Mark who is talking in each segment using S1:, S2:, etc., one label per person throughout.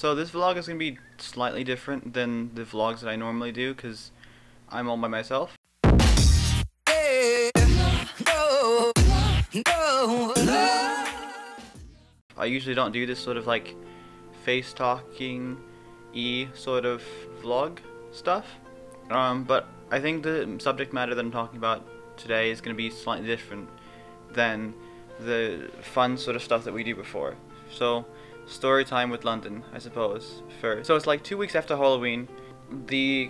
S1: So this vlog is going to be slightly different than the vlogs that I normally do because I'm all by myself. I usually don't do this sort of like face talking-y sort of vlog stuff, but I think the subject matter that I'm talking about today is going to be slightly different than the fun sort of stuff that we do before. So, story time with London, I suppose, first. So it's like 2 weeks after Halloween. The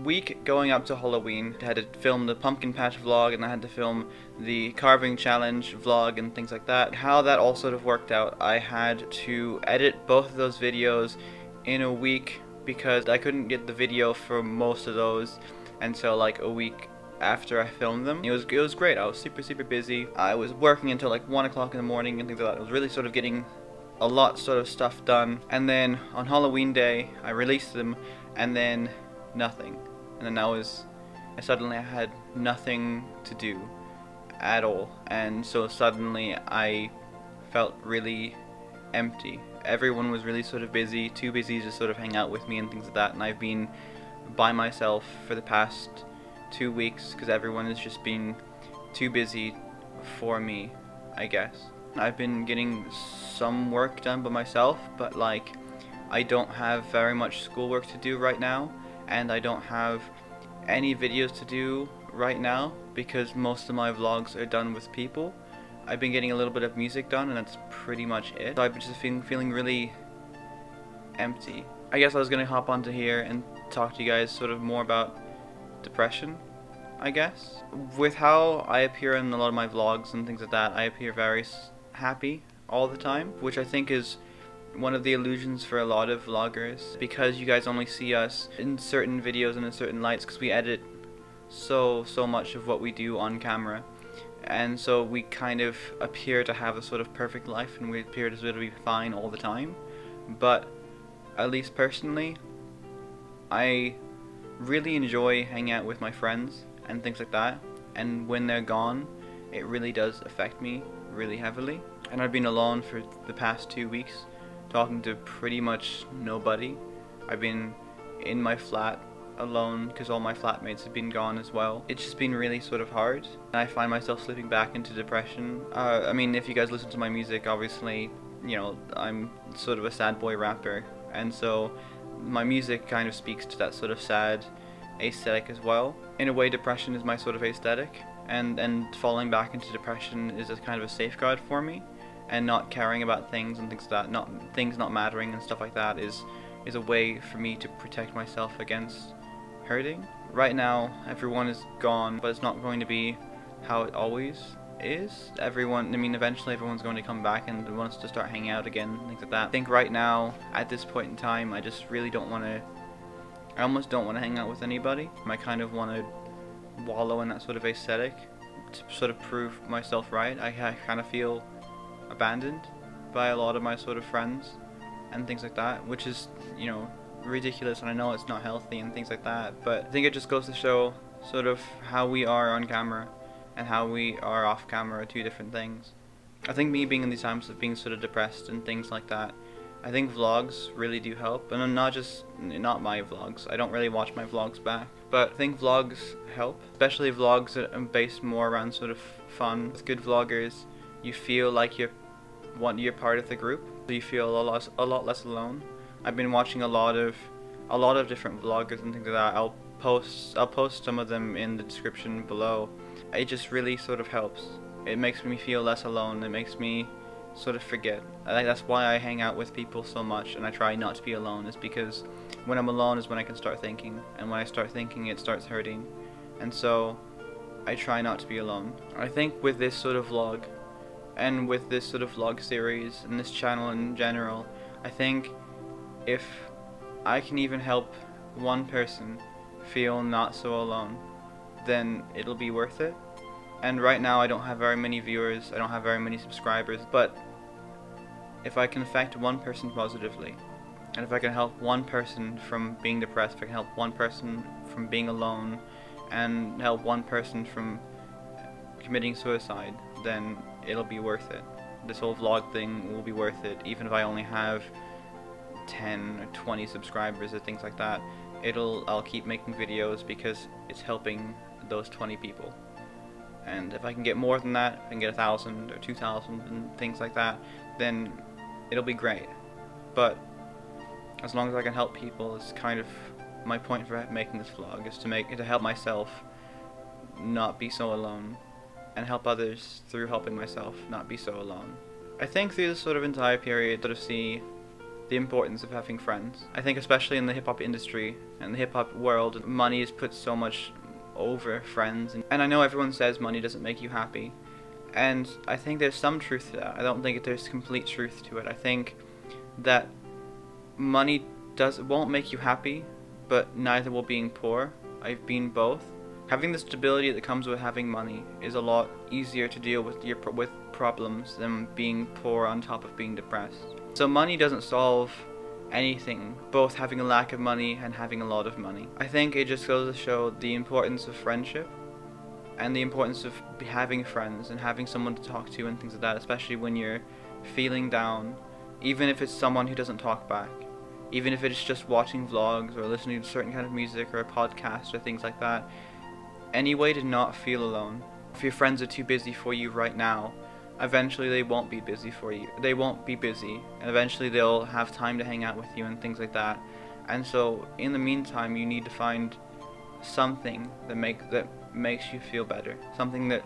S1: week going up to Halloween, I had to film the pumpkin patch vlog, and I had to film the carving challenge vlog and things like that. How that all sort of worked out, I had to edit both of those videos in a week because I couldn't get the video for most of those until like a week after I filmed them. It was great. I was super busy. I was working until like 1 o'clock in the morning and things like that. I was really sort of getting a lot sort of stuff done, and then on Halloween day I released them, and then nothing, and then I suddenly had nothing to do at all, and so suddenly I felt really empty. Everyone was really sort of busy, too busy to sort of hang out with me and things like that, and I've been by myself for the past 2 weeks because everyone has just been too busy for me, I guess. I've been getting some work done by myself, but like I don't have very much schoolwork to do right now, and I don't have any videos to do right now because most of my vlogs are done with people. I've been getting a little bit of music done, and that's pretty much it. So I've been just feeling really empty. I guess I was gonna hop onto here and talk to you guys sort of more about depression, I guess. With how I appear in a lot of my vlogs and things like that, I appear very happy all the time, which I think is one of the illusions for a lot of vloggers, because you guys only see us in certain videos and in certain lights because we edit so much of what we do on camera, and so we kind of appear to have a sort of perfect life and we appear to sort of be fine all the time. But at least personally, I really enjoy hanging out with my friends and things like that, and when they're gone it really does affect me really heavily. And I've been alone for the past 2 weeks, talking to pretty much nobody. I've been in my flat alone because all my flatmates have been gone as well. It's just been really sort of hard, and I find myself slipping back into depression. I mean, if you guys listen to my music, obviously, you know, I'm sort of a sad boy rapper, and so my music kind of speaks to that sort of sad aesthetic as well. In a way, depression is my sort of aesthetic, and falling back into depression is a kind of a safeguard for me, and not caring about things and things like that, things not mattering and stuff like that is a way for me to protect myself against hurting. Right now everyone is gone, but it's not going to be how it always is. Everyone, I mean, eventually everyone's going to come back and wants to start hanging out again, things like that. I think right now, at this point in time, I just really don't want to, I almost don't want to hang out with anybody. I kind of want to wallow in that sort of aesthetic to sort of prove myself right. I kind of feel abandoned by a lot of my sort of friends and things like that, which is, you know, ridiculous, and I know it's not healthy and things like that, but I think it just goes to show sort of how we are on camera and how we are off camera are two different things. I think me being in these times of being sort of depressed and things like that, I think vlogs really do help, and not my vlogs. I don't really watch my vlogs back, but I think vlogs help, especially vlogs that are based more around sort of fun. With good vloggers, you feel like you're part of the group, so you feel a lot less alone. I've been watching a lot of different vloggers and things like that. I'll post some of them in the description below. It just really sort of helps. It makes me feel less alone. It makes me sort of forget. I think that's why I hang out with people so much, and I try not to be alone, is because when I'm alone is when I can start thinking, and when I start thinking it starts hurting, and so I try not to be alone. I think with this sort of vlog, and with this sort of vlog series, and this channel in general, I think if I can even help one person feel not so alone, then it'll be worth it. And right now I don't have very many viewers, I don't have very many subscribers, but if I can affect one person positively, and if I can help one person from being depressed, if I can help one person from being alone, and help one person from committing suicide, then it'll be worth it. This whole vlog thing will be worth it, even if I only have 10 or 20 subscribers or things like that, I'll keep making videos because it's helping those 20 people. And if I can get more than that, if I can get 1,000 or 2,000 and things like that, then it'll be great. But as long as I can help people, is kind of my point for making this vlog, is to help myself not be so alone, and help others through helping myself not be so alone. I think through this sort of entire period that I see the importance of having friends. I think especially in the hip-hop industry and the hip-hop world, money is put so much over friends, and I know everyone says money doesn't make you happy, and I think there's some truth to that. I don't think there's complete truth to it. I think that money won't make you happy, but neither will being poor. I've been both. Having the stability that comes with having money is a lot easier to deal with with problems than being poor on top of being depressed. So money doesn't solve anything, both having a lack of money and having a lot of money. I think it just goes to show the importance of friendship and the importance of having friends and having someone to talk to and things like that, especially when you're feeling down, even if it's someone who doesn't talk back, even if it's just watching vlogs or listening to certain kind of music or a podcast or things like that. Any way to not feel alone. If your friends are too busy for you right now, eventually they won't be busy for you. They won't be busy, and eventually they'll have time to hang out with you and things like that. And so in the meantime, you need to find something that makes you feel better, something that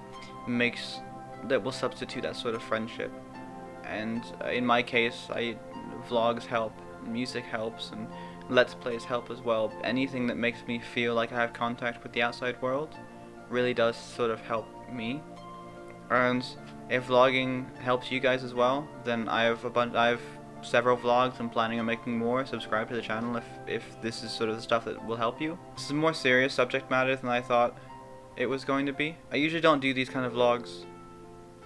S1: will substitute that sort of friendship. And in my case, vlogs help, music helps, and Let's Plays help as well. Anything that makes me feel like I have contact with the outside world really does sort of help me. And if vlogging helps you guys as well, then I have several vlogs. I'm planning on making more. Subscribe to the channel if this is sort of the stuff that will help you. This is a more serious subject matter than I thought it was going to be. I usually don't do these kind of vlogs,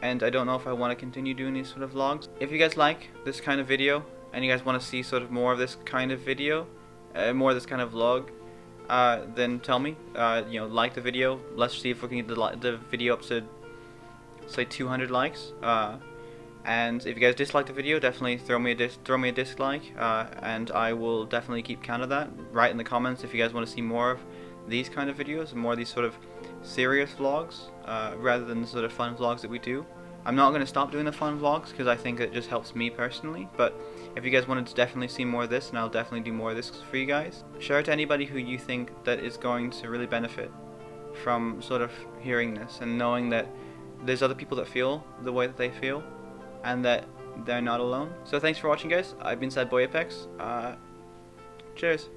S1: and I don't know if I want to continue doing these sort of vlogs. If you guys like this kind of video, and you guys want to see sort of more of this kind of video, more of this kind of vlog, then tell me. You know, like the video. Let's see if we can get the video up to, say, 200 likes. And if you guys dislike the video, definitely throw me a dislike, and I will definitely keep count of that. Write in the comments if you guys want to see more of these kind of videos, more of these sort of serious vlogs, rather than the sort of fun vlogs that we do. I'm not going to stop doing the fun vlogs because I think it just helps me personally, but if you guys wanted to definitely see more of this, then I'll definitely do more of this for you guys. Share it to anybody who you think that is going to really benefit from sort of hearing this and knowing that there's other people that feel the way that they feel and that they're not alone. So thanks for watching, guys. I've been Sadboy Apex. Cheers.